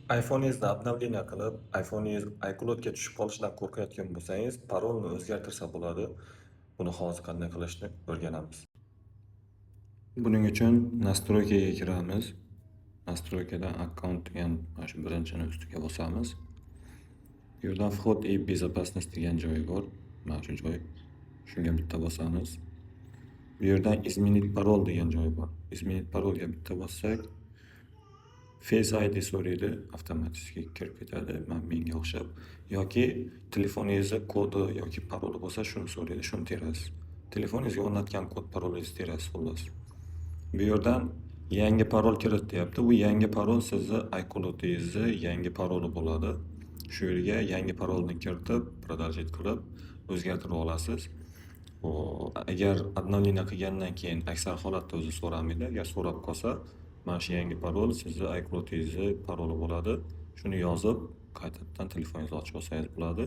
iPhone'ingizni обновление qilib, iPhone'ingiz iCloud'ga tushib qolishidan qo'rqayotgan bo'lsangiz, parolni o'zgartirsa bo'ladi. Buni hozir qanday qilishni o'rganamiz. Buning uchun настройкаga kiramiz. Настройкаdan akkaunt degan mana shu birinchini ustiga bosamiz. Bu yerdan вход и безопасность degan joyi bor. Mana shu joy. Shunga bitta bosamiz. Bu yerdan изменить parol degan joyi bor. Изменить parolga bitta bossak, Face ID so'raydi, avtomatik kirib ketadi, menga o'xshab. Yoki telefoningizni kodi yoki paroli bo'lsa, shuni so'raydi, shuni terasiz. Telefoningizga o'rnatgan kod parolingizni terasiz xullas. Bu yerdan yangi parol kirit deyapti. Bu yangi parol sizni iCloud'ingizni yangi paroli bo'ladi. Shu yerga yangi parolni kiritib, продолжить qilib o'zgartirib olasiz. Agar обновление qilgandan keyin aksar holatda o'zi so'ramaydi. Agar so'rab qolsa, mana shu yangi parol sizni iCloud'ingizni paroli bo'ladi. Shuni yozib, qaytadan telefoningizni ochib olsangiz bo'ladi.